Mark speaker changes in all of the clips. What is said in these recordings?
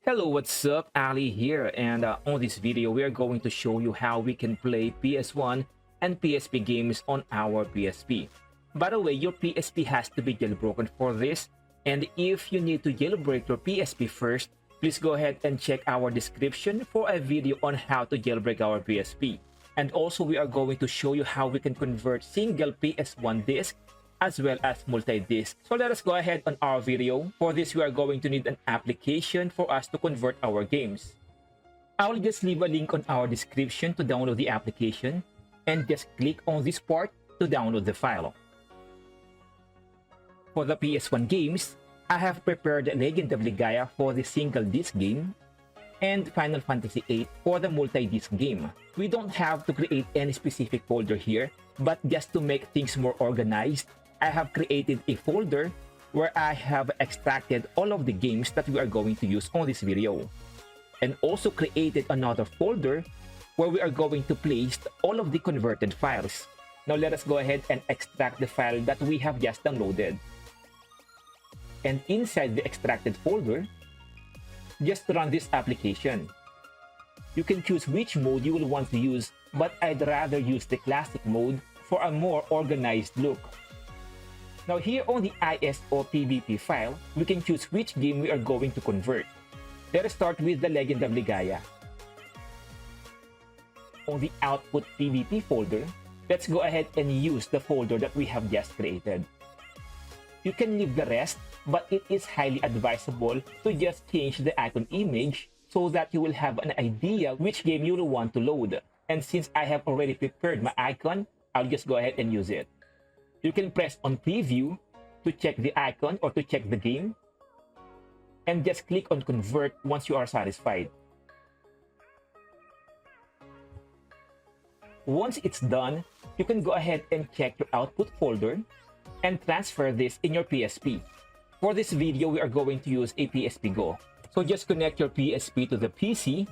Speaker 1: Hello, what's up? Ali here, and on this video we are going to show you how we can play PS1 and PSP games on our PSP. By the way, your PSP has to be jailbroken for this, and if you need to jailbreak your PSP first, please go ahead and check our description for a video on how to jailbreak our PSP. And also we are going to show you how we can convert single PS1 disc as well as multi-disc. So let us go ahead on our video. For this, we are going to need an application for us to convert our games. I'll just leave a link on our description to download the application, and just click on this part to download the file. For the PS1 games, I have prepared Legend of Ligaya for the single disc game and Final Fantasy VIII for the multi-disc game. We don't have to create any specific folder here, but just to make things more organized, I have created a folder where I have extracted all of the games that we are going to use on this video, and also created another folder where we are going to place all of the converted files. Now let us go ahead and extract the file that we have just downloaded. And inside the extracted folder, just run this application. You can choose which mode you will want to use, but I'd rather use the classic mode for a more organized look. Now here on the ISO PBP file, we can choose which game we are going to convert. Let us start with the Legend of Ligaya. On the output PBP folder, let's go ahead and use the folder that we have just created. You can leave the rest, but it is highly advisable to just change the icon image so that you will have an idea which game you will want to load. And since I have already prepared my icon, I'll just go ahead and use it. You can press on preview to check the icon or to check the game, and just click on convert once you are satisfied. Once it's done, you can go ahead and check your output folder and transfer this in your PSP. For this video, we are going to use a PSP Go. So just connect your PSP to the PC,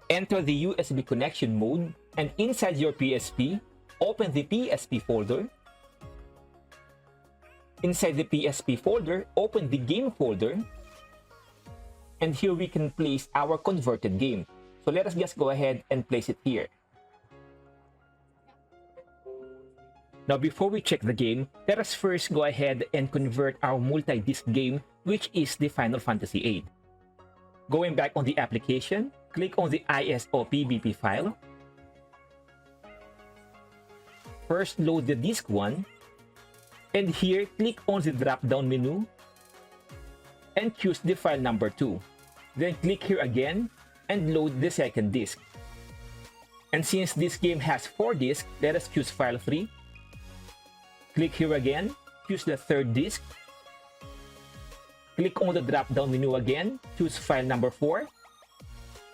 Speaker 1: enter the USB connection mode, and inside your PSP, open the PSP folder. Inside the PSP folder, open the game folder, and here we can place our converted game. So let us just go ahead and place it here. Now before we check the game, let us first go ahead and convert our multi-disc game, which is the Final Fantasy VIII. Going back on the application, click on the ISO PBP file. First load the disc 1. And here, click on the drop-down menu and choose the file number 2. Then click here again and load the second disk. And since this game has 4 disks, let us choose file 3. Click here again, choose the third disk. Click on the drop-down menu again, choose file number 4.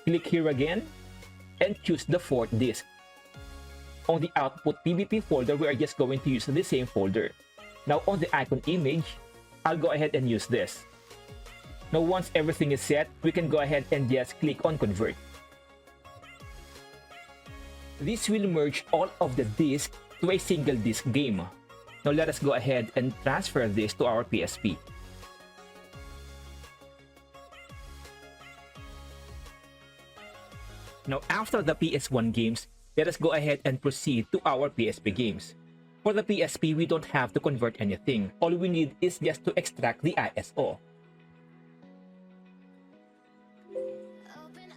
Speaker 1: Click here again and choose the fourth disk. On the output PBP folder, we are just going to use the same folder. Now on the icon image, I'll go ahead and use this. Now once everything is set, we can go ahead and just click on convert. This will merge all of the discs to a single disc game. Now let us go ahead and transfer this to our PSP. Now after the PS1 games, let us go ahead and proceed to our PSP games. For the PSP, we don't have to convert anything. All we need is just to extract the ISO.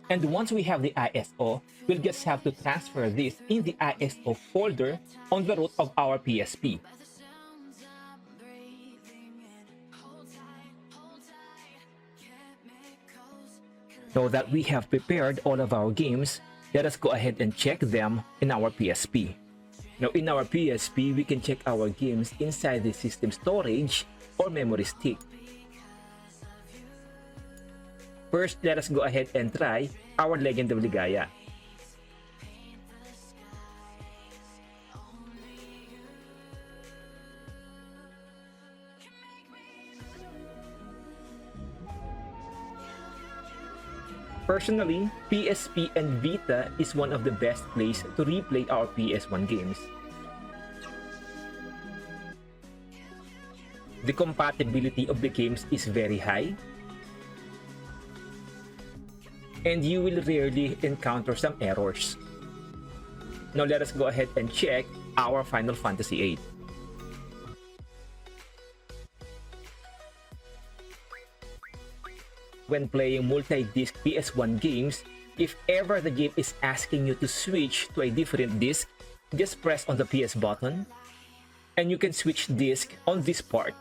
Speaker 1: And once we have the ISO, we'll just have to transfer this in the ISO folder on the root of our PSP. Now that we have prepared all of our games, let us go ahead and check them in our PSP. Now in our PSP, we can check our games inside the system storage or memory stick. First, let us go ahead and try our Legend of Ligaya. Personally, PSP and Vita is one of the best places to replay our PS1 games. The compatibility of the games is very high. and you will rarely encounter some errors. Now let us go ahead and check our Final Fantasy VIII. When playing multi-disc PS1 games, if ever the game is asking you to switch to a different disc, just press on the PS button and you can switch disc on this part.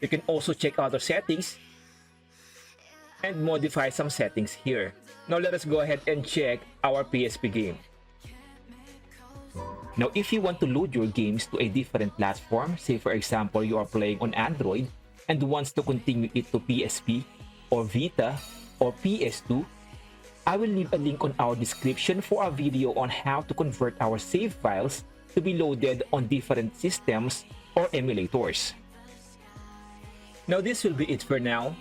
Speaker 1: You can also check other settings and modify some settings here. Now let us go ahead and check our PSP game. Now if you want to load your games to a different platform, say for example you are playing on Android and wants to continue it to PSP or Vita or PS2, I will leave a link on our description for a video on how to convert our save files to be loaded on different systems or emulators. Now this will be it for now.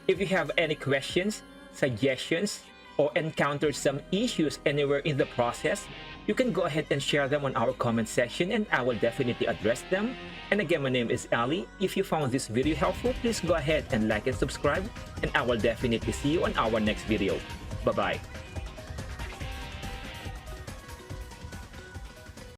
Speaker 1: If you have any questions, suggestions, or encounter some issues anywhere in the process, you can go ahead and share them on our comment section and I will definitely address them. And again, my name is Ali. If you found this video helpful, please go ahead and like and subscribe, and I will definitely see you on our next video. Bye-bye.